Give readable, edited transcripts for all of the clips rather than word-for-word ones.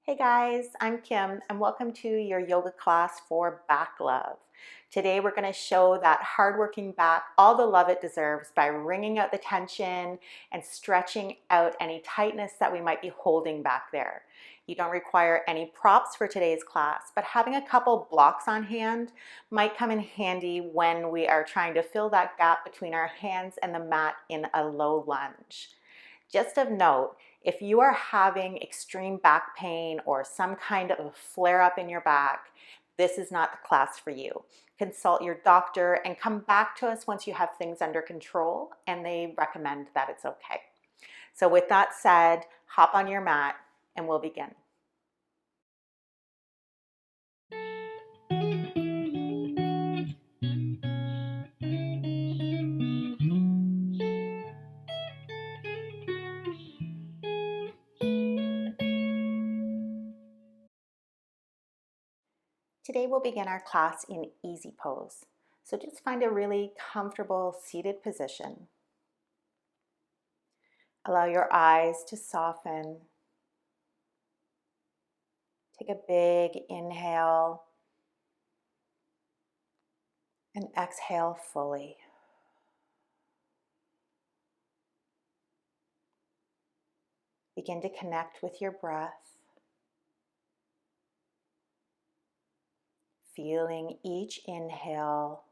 Hey guys, I'm Kim and welcome to your yoga class for back love. Today we're going to show that hardworking back all the love it deserves by wringing out the tension and stretching out any tightness that we might be holding back there. You don't require any props for today's class, but having a couple blocks on hand might come in handy when we are trying to fill that gap between our hands and the mat in a low lunge. Just of note, if you are having extreme back pain or some kind of flare up in your back, this is not the class for you. Consult your doctor and come back to us once you have things under control and they recommend that it's okay. So with that said, hop on your mat and we'll begin. Today we'll begin our class in easy pose. So just find a really comfortable seated position. Allow your eyes to soften. Take a big inhale and exhale fully. Begin to connect with your breath, feeling each inhale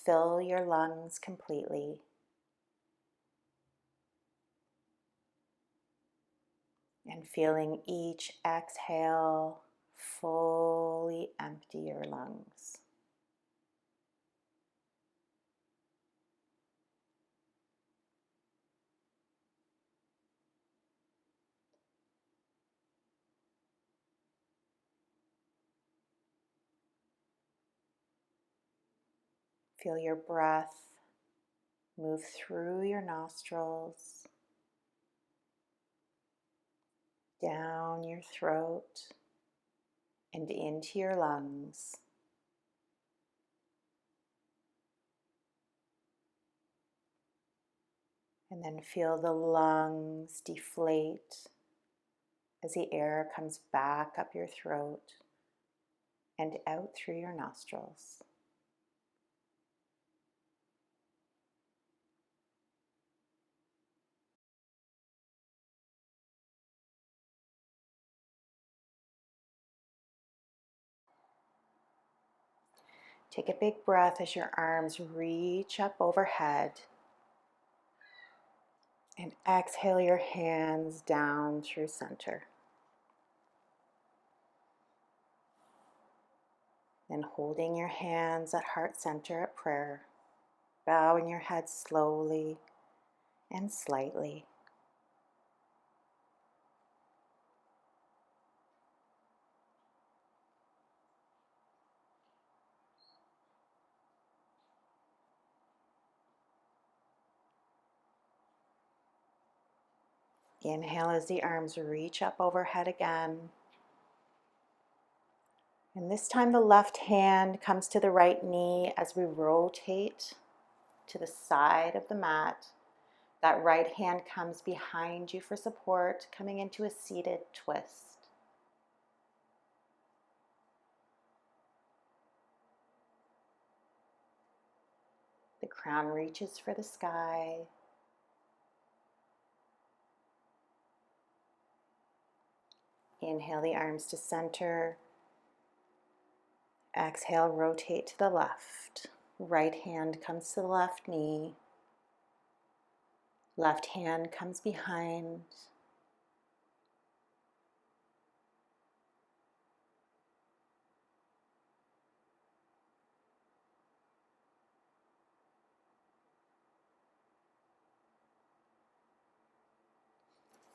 fill your lungs completely, and feeling each exhale fully empty your lungs. Feel your breath move through your nostrils, down your throat, and into your lungs. And then feel the lungs deflate as the air comes back up your throat and out through your nostrils. Take a big breath as your arms reach up overhead. And exhale your hands down through center. Then holding your hands at heart center at prayer, bowing your head slowly and slightly. Inhale as the arms reach up overhead again. And this time the left hand comes to the right knee as we rotate to the side of the mat. That right hand comes behind you for support, coming into a seated twist. The crown reaches for the sky. Inhale the arms to center. Exhale, rotate to the left. Right hand comes to the left knee. Left hand comes behind.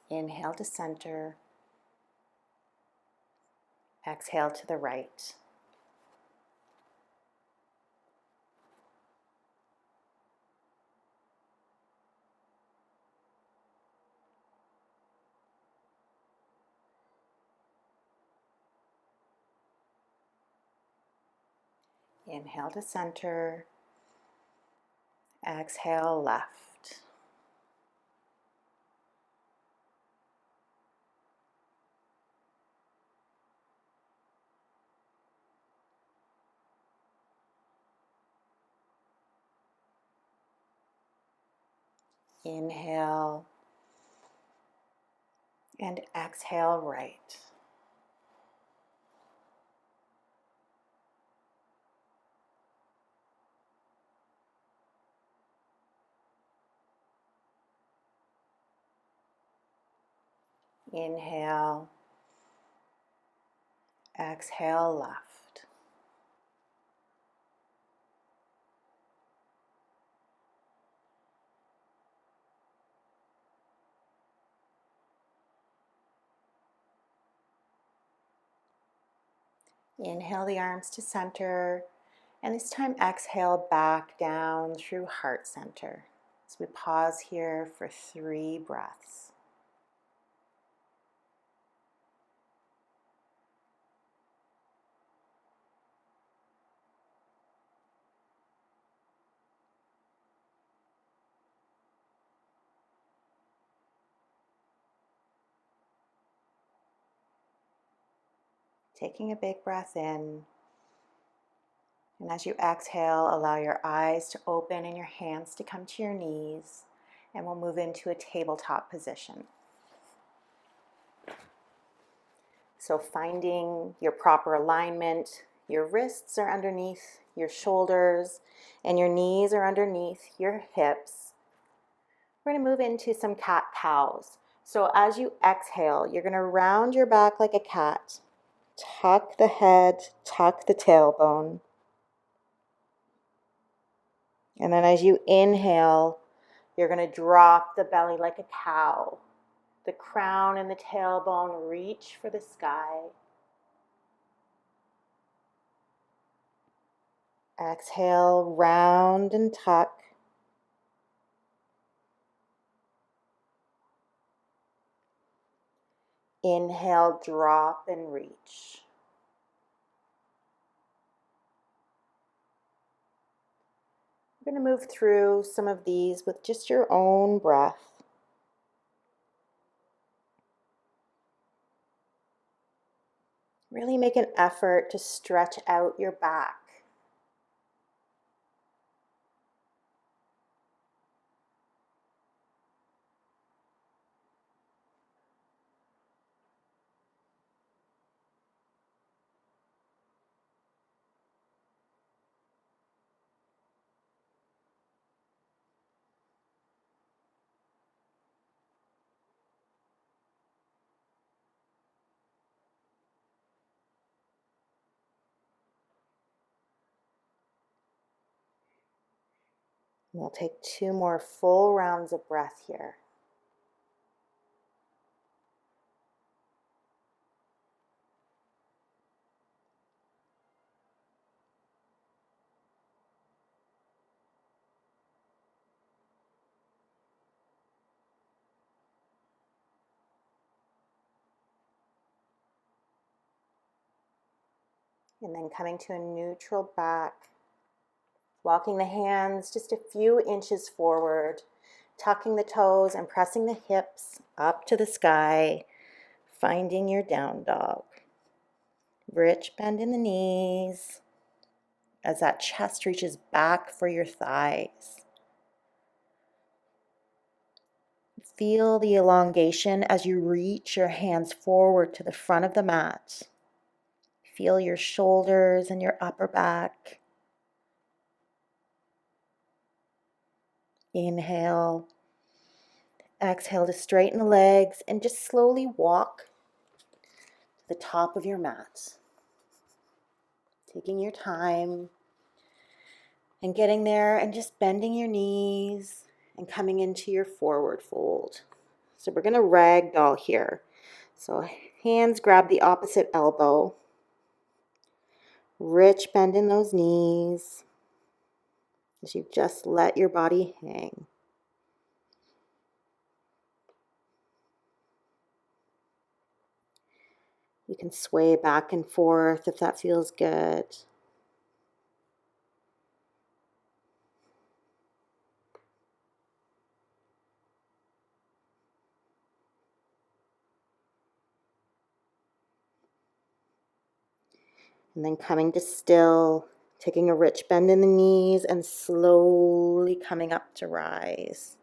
Inhale to center. Exhale to the right. Inhale to center. Exhale left. Inhale and exhale right. Inhale, exhale left. Inhale the arms to center, and this time exhale back down through heart center. So we pause here for 3 breaths. Taking a big breath in, and as you exhale, allow your eyes to open and your hands to come to your knees, and we'll move into a tabletop position. So finding your proper alignment, your wrists are underneath your shoulders, and your knees are underneath your hips. We're going to move into some cat-cows. So as you exhale, you're going to round your back like a cat. Tuck the head, tuck the tailbone. And then as you inhale, you're going to drop the belly like a cow. The crown and the tailbone reach for the sky. Exhale, round and tuck. Inhale, drop and reach. We're going to move through some of these with just your own breath. Really make an effort to stretch out your back. We'll take 2 more full rounds of breath here. And then coming to a neutral back, walking the hands just a few inches forward, tucking the toes and pressing the hips up to the sky, finding your down dog. Rich bend in the knees as that chest reaches back for your thighs. Feel the elongation as you reach your hands forward to the front of the mat. Feel your shoulders and your upper back. Inhale. Exhale to straighten the legs and just slowly walk to the top of your mat. Taking your time and getting there and just bending your knees and coming into your forward fold. So we're going to ragdoll here. So hands grab the opposite elbow. Rich bend in those knees as you just let your body hang. You can sway back and forth if that feels good. And then coming to still, taking a rich bend in the knees and slowly coming up to rise.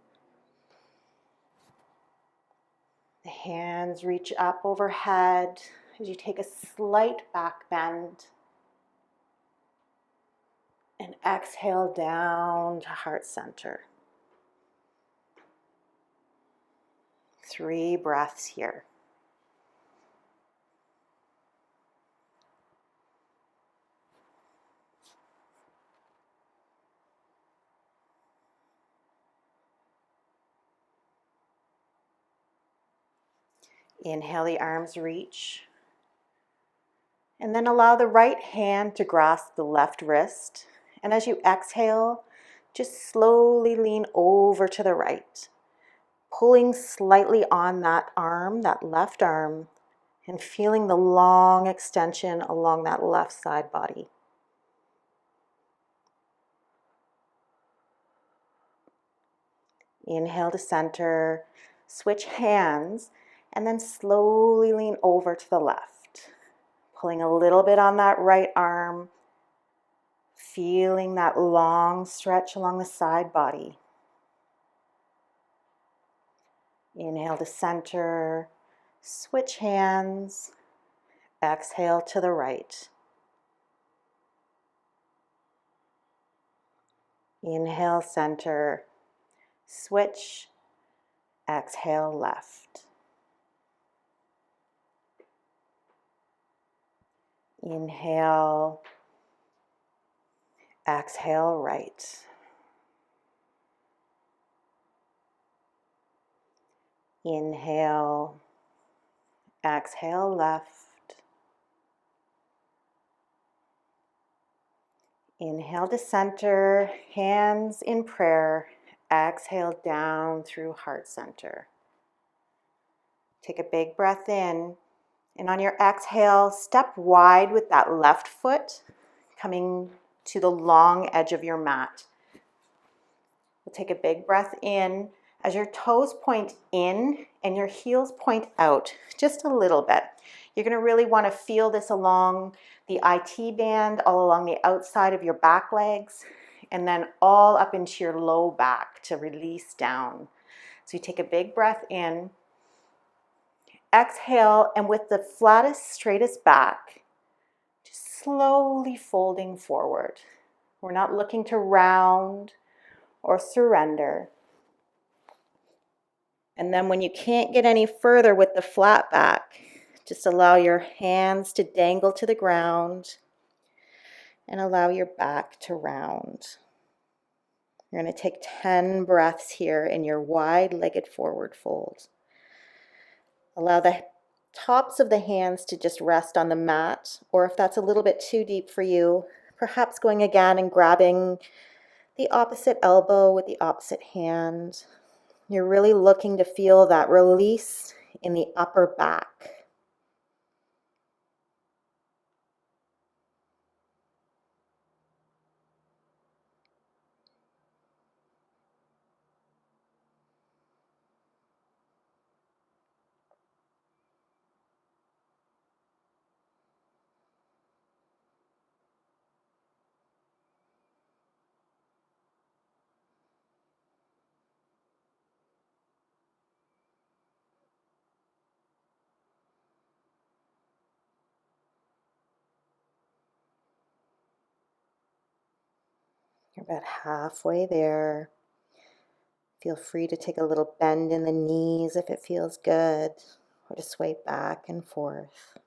The hands reach up overhead as you take a slight back bend. And exhale down to heart center. 3 breaths here. Inhale, the arms reach. And then allow the right hand to grasp the left wrist. And as you exhale, just slowly lean over to the right, pulling slightly on that arm, that left arm, and feeling the long extension along that left side body. Inhale to center, switch hands, and then slowly lean over to the left, pulling a little bit on that right arm, feeling that long stretch along the side body. Inhale to center, switch hands, exhale to the right. Inhale, center, switch, exhale, left. Inhale, exhale, right. Inhale, exhale, left. Inhale to center, hands in prayer. Exhale down through heart center. Take a big breath in, and on your exhale, step wide with that left foot, coming to the long edge of your mat. We'll take a big breath in as your toes point in and your heels point out just a little bit. You're going to really want to feel this along the IT band, all along the outside of your back legs, and then all up into your low back to release down. So you take a big breath in, exhale, and with the flattest, straightest back, just slowly folding forward. We're not looking to round or surrender. And then when you can't get any further with the flat back, just allow your hands to dangle to the ground and allow your back to round. You're going to take 10 breaths here in your wide-legged forward fold. Allow the tops of the hands to just rest on the mat, or if that's a little bit too deep for you, perhaps going again and grabbing the opposite elbow with the opposite hand. You're really looking to feel that release in the upper back. You're about halfway there. Feel free to take a little bend in the knees if it feels good, or to sway back and forth.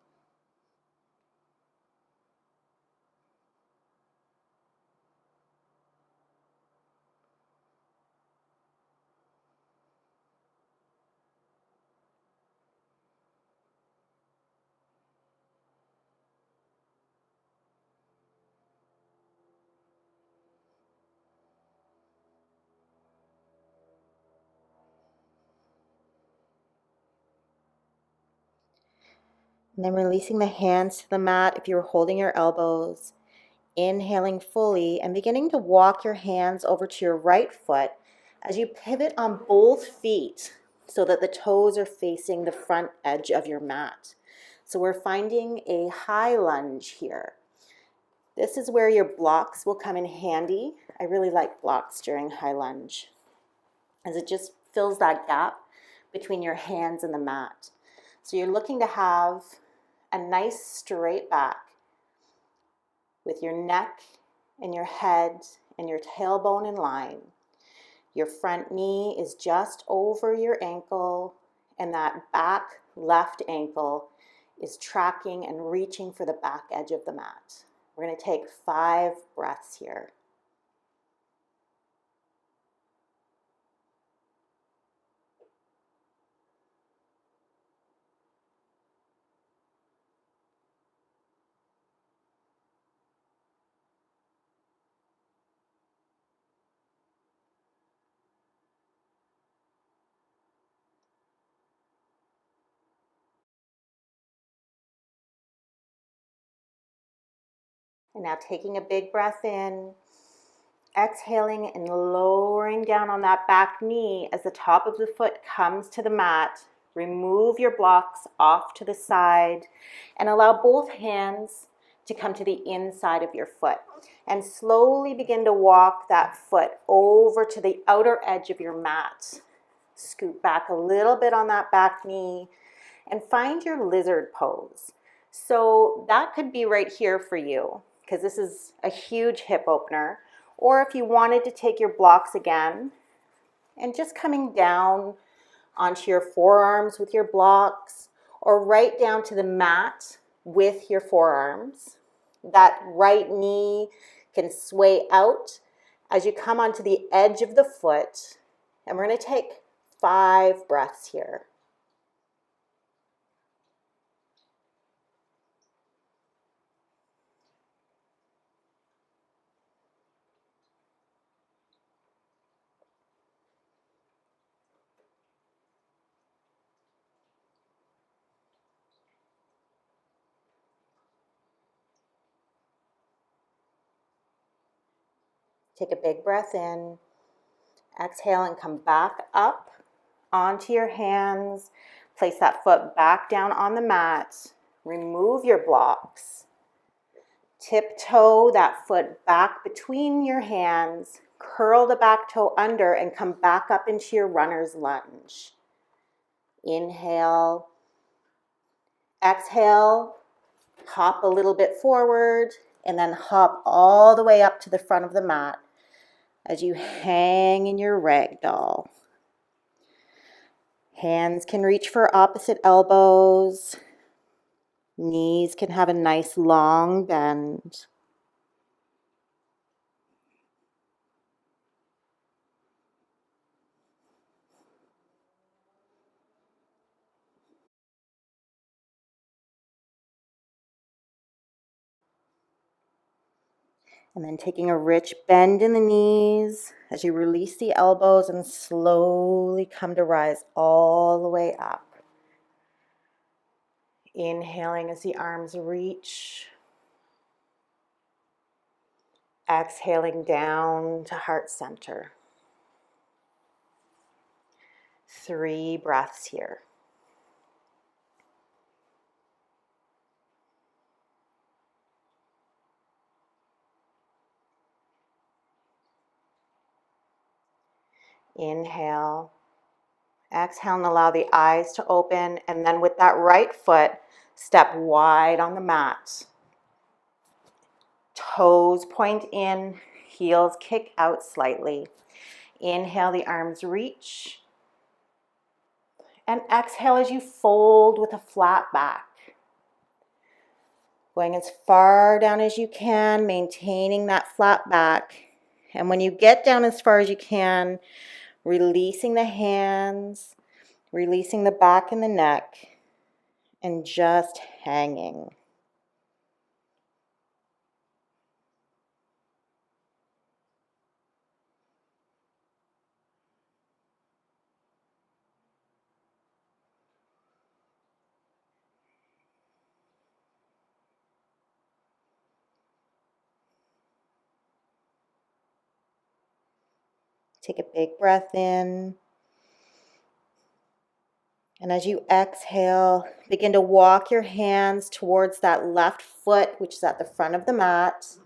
And then releasing the hands to the mat if you're holding your elbows. Inhaling fully and beginning to walk your hands over to your right foot as you pivot on both feet so that the toes are facing the front edge of your mat. So we're finding a high lunge here. This is where your blocks will come in handy. I really like blocks during high lunge as it just fills that gap between your hands and the mat. So you're looking to have a nice straight back with your neck and your head and your tailbone in line. Your front knee is just over your ankle, and that back left ankle is tracking and reaching for the back edge of the mat. We're going to take 5 breaths here. And now taking a big breath in, exhaling and lowering down on that back knee as the top of the foot comes to the mat. Remove your blocks off to the side and allow both hands to come to the inside of your foot. And slowly begin to walk that foot over to the outer edge of your mat. Scoot back a little bit on that back knee and find your lizard pose. So that could be right here for you, because this is a huge hip opener. Or if you wanted to take your blocks again and just coming down onto your forearms with your blocks, or right down to the mat with your forearms. That right knee can sway out as you come onto the edge of the foot. And we're going to take 5 breaths here. Take a big breath in, exhale and come back up onto your hands. Place that foot back down on the mat. Remove your blocks. Tiptoe that foot back between your hands. Curl the back toe under and come back up into your runner's lunge. Inhale. Exhale. Hop a little bit forward and then hop all the way up to the front of the mat as you hang in your ragdoll. Hands can reach for opposite elbows. Knees can have a nice long bend. And then taking a rich bend in the knees as you release the elbows and slowly come to rise all the way up. Inhaling as the arms reach. Exhaling down to heart center. 3 breaths here. Inhale. Exhale and allow the eyes to open, and then with that right foot, step wide on the mat. Toes point in, heels kick out slightly. Inhale, the arms reach. And exhale as you fold with a flat back. Going as far down as you can, maintaining that flat back. And when you get down as far as you can, releasing the hands, releasing the back and the neck, and just hanging. Take a big breath in. And as you exhale, begin to walk your hands towards that left foot, which is at the front of the mat.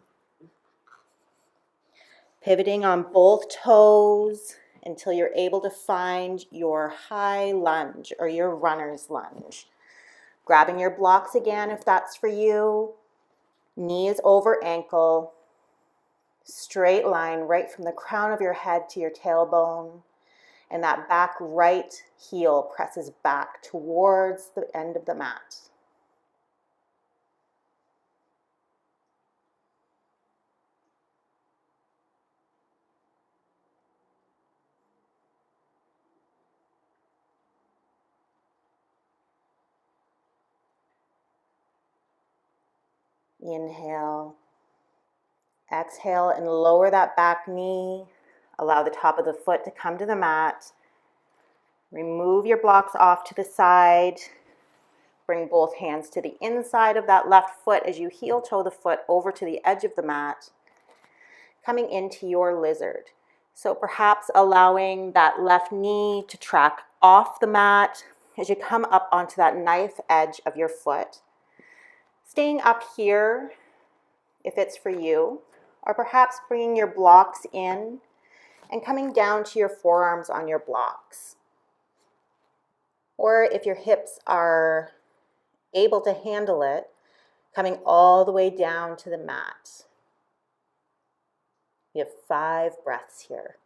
Pivoting on both toes until you're able to find your high lunge or your runner's lunge. Grabbing your blocks again if that's for you. Knees over ankle. Straight line right from the crown of your head to your tailbone. And that back right heel presses back towards the end of the mat. Inhale. Exhale and lower that back knee. Allow the top of the foot to come to the mat. Remove your blocks off to the side. Bring both hands to the inside of that left foot as you heel toe the foot over to the edge of the mat. Coming into your lizard. So perhaps allowing that left knee to track off the mat as you come up onto that knife edge of your foot. Staying up here if it's for you, or perhaps bringing your blocks in and coming down to your forearms on your blocks. Or if your hips are able to handle it, coming all the way down to the mat. You have 5 breaths here.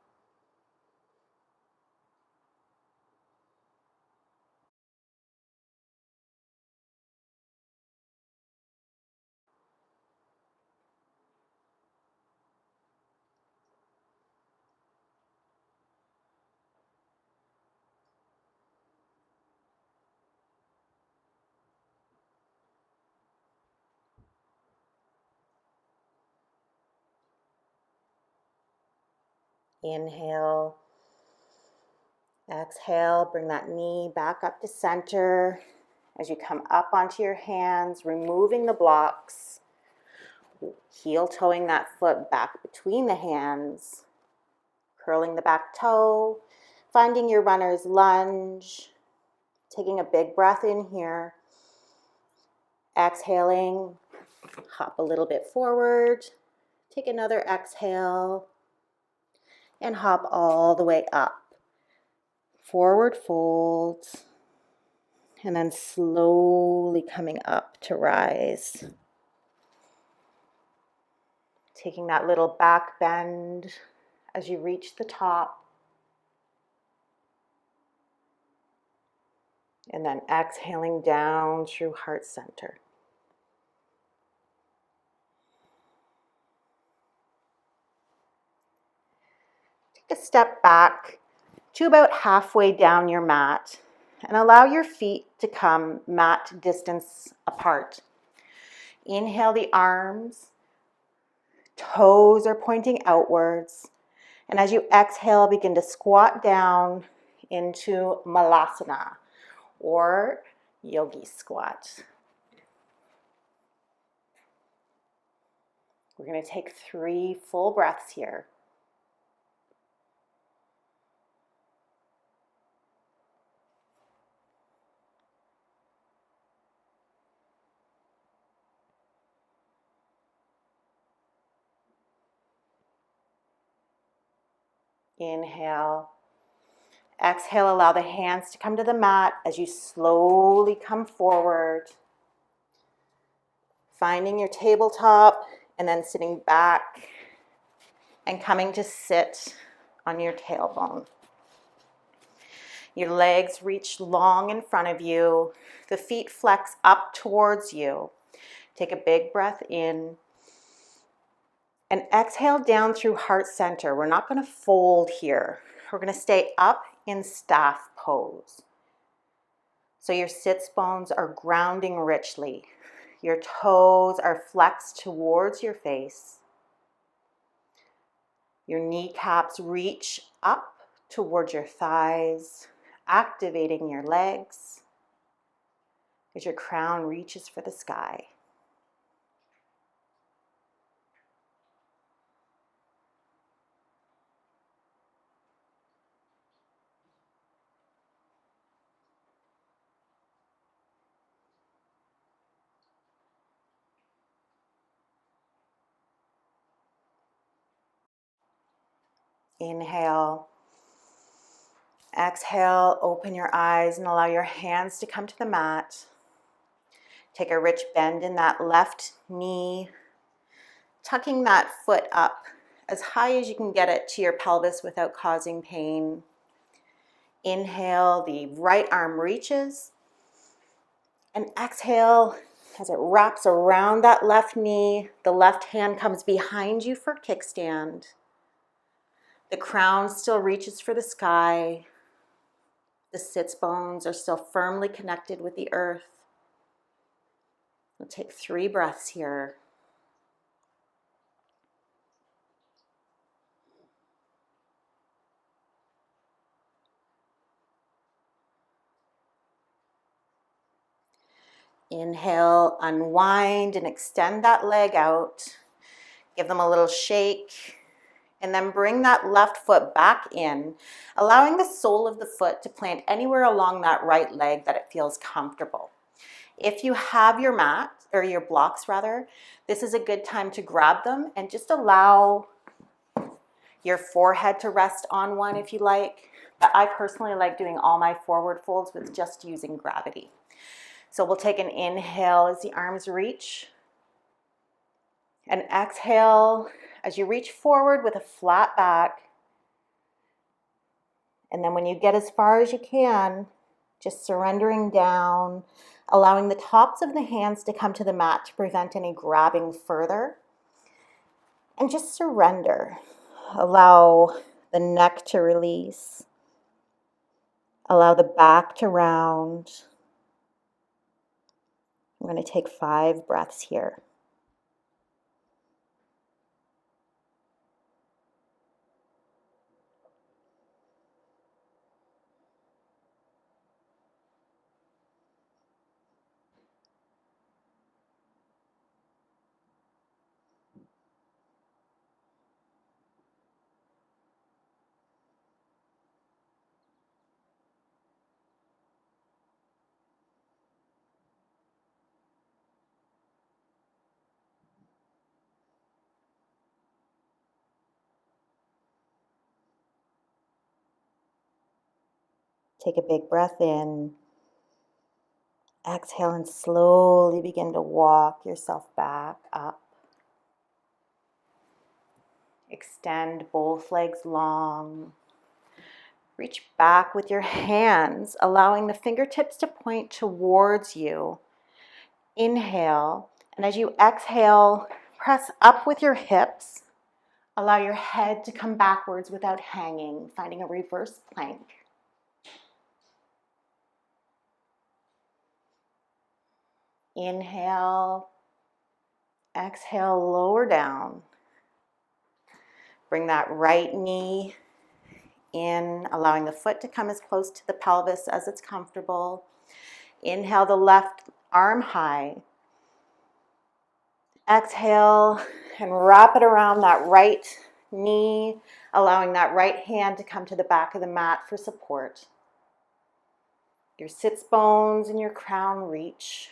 Inhale. Exhale, bring that knee back up to center as you come up onto your hands, removing the blocks, heel toeing that foot back between the hands, curling the back toe, finding your runner's lunge, taking a big breath in here, exhaling, hop a little bit forward, take another exhale, and hop all the way up. Forward fold, and then slowly coming up to rise. Taking that little back bend as you reach the top. And then exhaling down through heart center. Take a step back to about halfway down your mat and allow your feet to come mat distance apart. Inhale the arms, toes are pointing outwards, and as you exhale, begin to squat down into malasana or yogi squat. We're going to take 3 full breaths here. Inhale. Exhale, allow the hands to come to the mat as you slowly come forward. Finding your tabletop and then sitting back and coming to sit on your tailbone. Your legs reach long in front of you. The feet flex up towards you. Take a big breath in. And exhale down through heart center. We're not going to fold here. We're going to stay up in staff pose. So your sits bones are grounding richly. Your toes are flexed towards your face. Your kneecaps reach up towards your thighs, activating your legs as your crown reaches for the sky. Inhale. Exhale, open your eyes and allow your hands to come to the mat. Take a rich bend in that left knee, tucking that foot up as high as you can get it to your pelvis without causing pain. Inhale, the right arm reaches, and exhale as it wraps around that left knee. The left hand comes behind you for kickstand. The crown still reaches for the sky. The sits bones are still firmly connected with the earth. We'll take 3 breaths here. Inhale, unwind and extend that leg out. Give them a little shake. And then bring that left foot back in, allowing the sole of the foot to plant anywhere along that right leg that it feels comfortable. If you have your mat, or your blocks rather, this is a good time to grab them and just allow your forehead to rest on one if you like. But I personally like doing all my forward folds with just using gravity. So we'll take an inhale as the arms reach, and exhale as you reach forward with a flat back. And then when you get as far as you can, just surrendering down, allowing the tops of the hands to come to the mat to prevent any grabbing further. And just surrender. Allow the neck to release. Allow the back to round. I'm going to take 5 breaths here. Take a big breath in. Exhale and slowly begin to walk yourself back up. Extend both legs long. Reach back with your hands, allowing the fingertips to point towards you. Inhale, and as you exhale, press up with your hips. Allow your head to come backwards without hanging, finding a reverse plank. Inhale, exhale, lower down. Bring that right knee in, allowing the foot to come as close to the pelvis as it's comfortable. Inhale the left arm high. Exhale and wrap it around that right knee, allowing that right hand to come to the back of the mat for support. Your sits bones and your crown reach.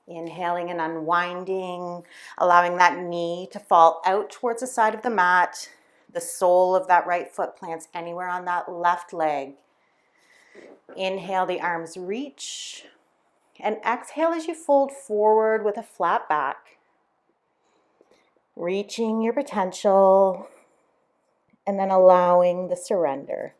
Inhaling and unwinding, allowing that knee to fall out towards the side of the mat. The sole of that right foot plants anywhere on that left leg. Inhale, the arms reach. And exhale as you fold forward with a flat back. Reaching your potential and then allowing the surrender.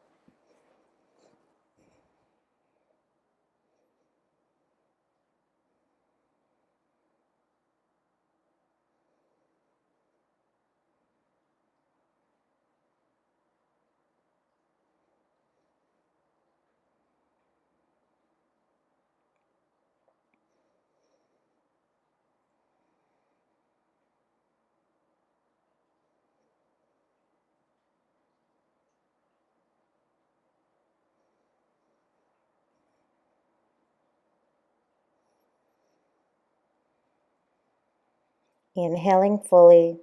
Inhaling fully,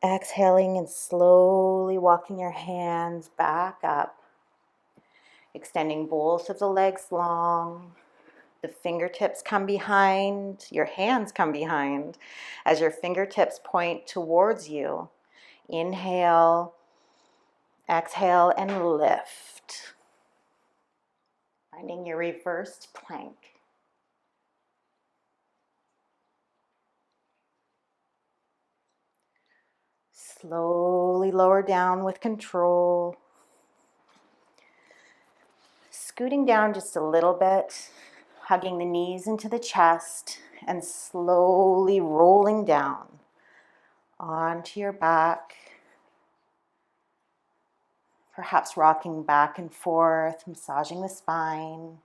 exhaling and slowly walking your hands back up, extending both of the legs long. The fingertips come behind, your hands come behind as your fingertips point towards you. Inhale, exhale, and lift. Finding your reversed plank. Slowly lower down with control. Scooting down just a little bit, hugging the knees into the chest, and slowly rolling down onto your back. Perhaps rocking back and forth, massaging the spine.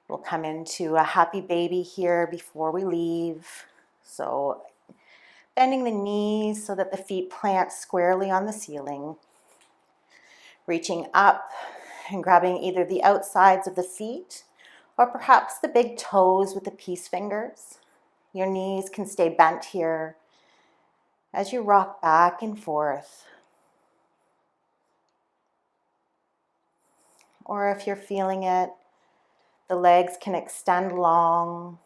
We'll come into a happy baby here before we leave. So bending the knees so that the feet plant squarely on the ceiling. Reaching up and grabbing either the outsides of the feet or perhaps the big toes with the peace fingers. Your knees can stay bent here as you rock back and forth. Or if you're feeling it, the legs can extend long.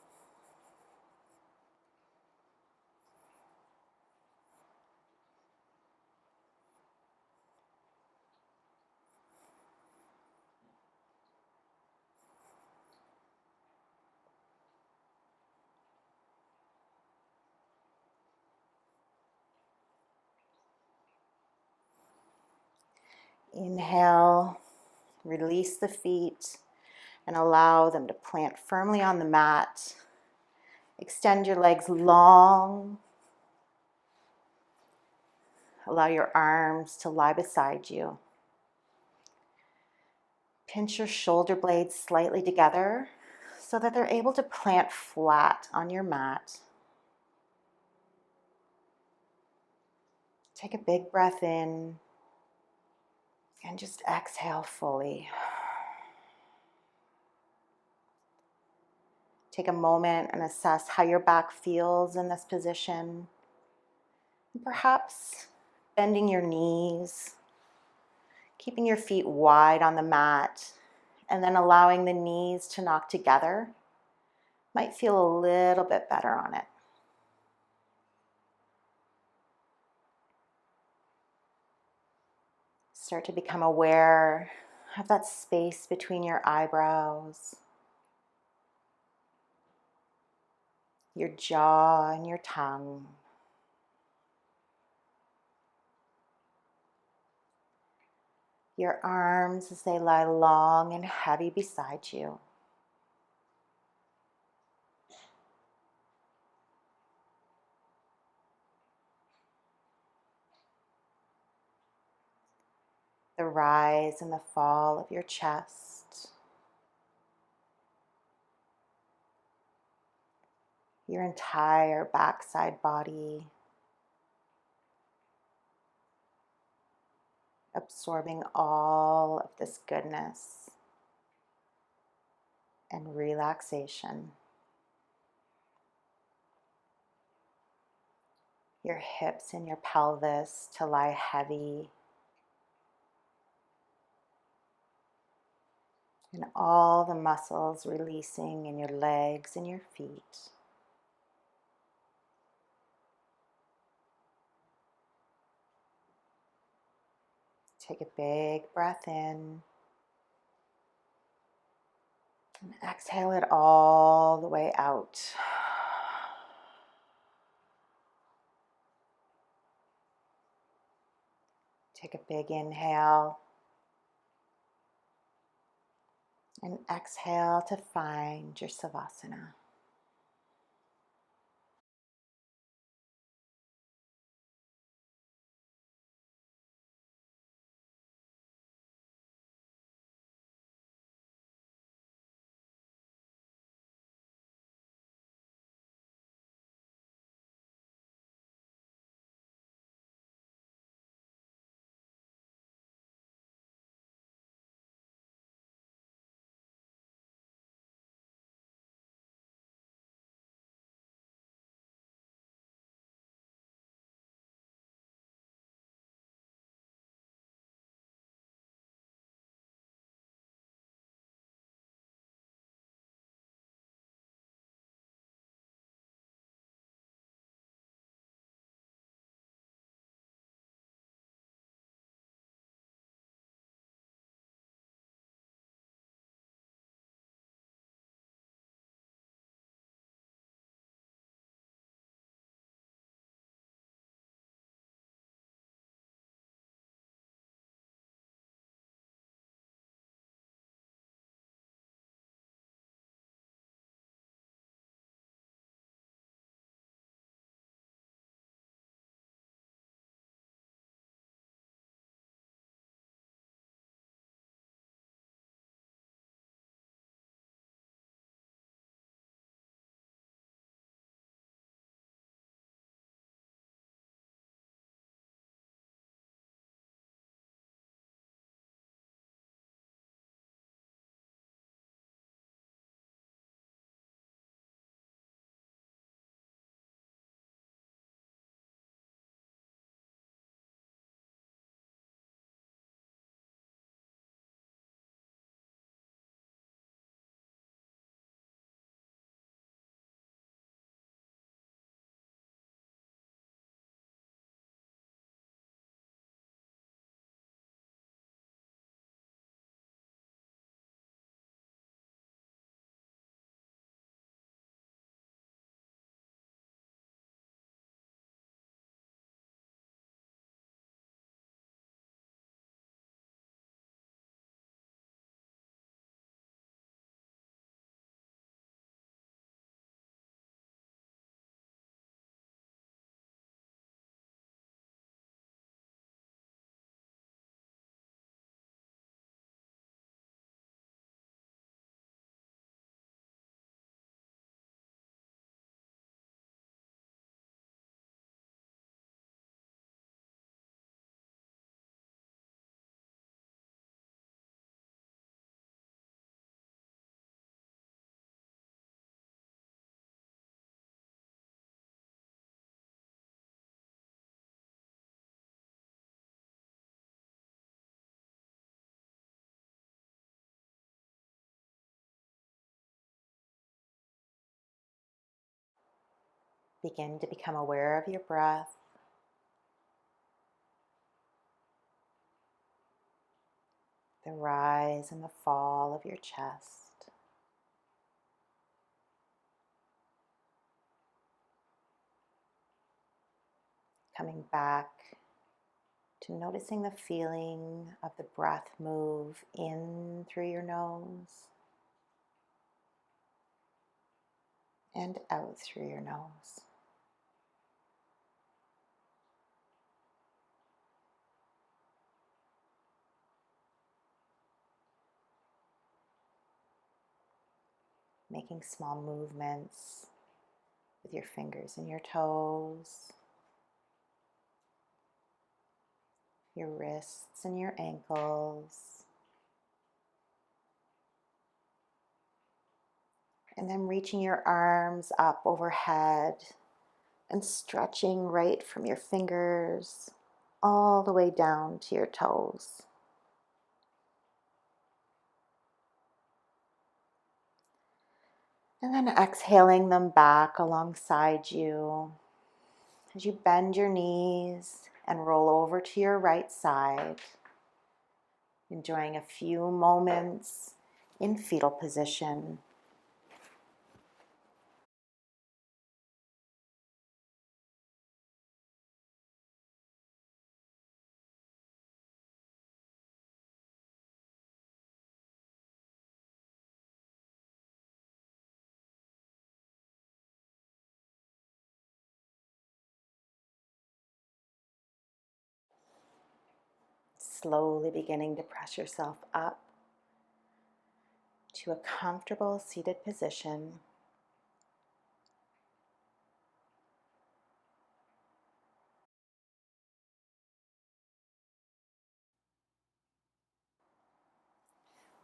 Inhale, release the feet and allow them to plant firmly on the mat. Extend your legs long. Allow your arms to lie beside you. Pinch your shoulder blades slightly together so that they're able to plant flat on your mat. Take a big breath in and just exhale fully. Take a moment and assess how your back feels in this position. Perhaps bending your knees, keeping your feet wide on the mat, and then allowing the knees to knock together might feel a little bit better on it. Start to become aware of that space between your eyebrows, your jaw, and your tongue. Your arms as they lie long and heavy beside you. The rise and the fall of your chest. Your entire backside body. Absorbing all of this goodness and relaxation. Your hips and your pelvis to lie heavy. And all the muscles releasing in your legs and your feet. Take a big breath in. And exhale it all the way out. Take a big inhale. And exhale to find your Savasana. Begin to become aware of your breath. The rise and the fall of your chest. Coming back to noticing the feeling of the breath move in through your nose and out through your nose. Making small movements with your fingers and your toes, your wrists and your ankles. And then reaching your arms up overhead and stretching right from your fingers all the way down to your toes. And then exhaling them back alongside you as you bend your knees and roll over to your right side, enjoying a few moments in fetal position. Slowly beginning to press yourself up to a comfortable seated position.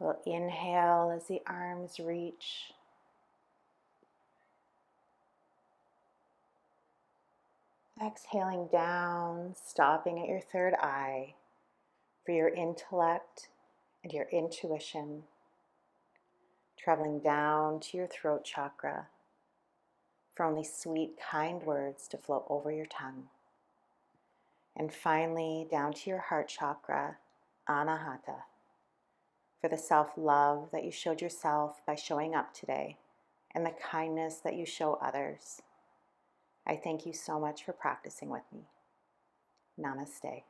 We'll inhale as the arms reach. Exhaling down, stopping at your third eye for your intellect and your intuition. Traveling down to your throat chakra for only sweet, kind words to flow over your tongue. And finally, down to your heart chakra, anahata, for the self-love that you showed yourself by showing up today and the kindness that you show others. I thank you so much for practicing with me. Namaste.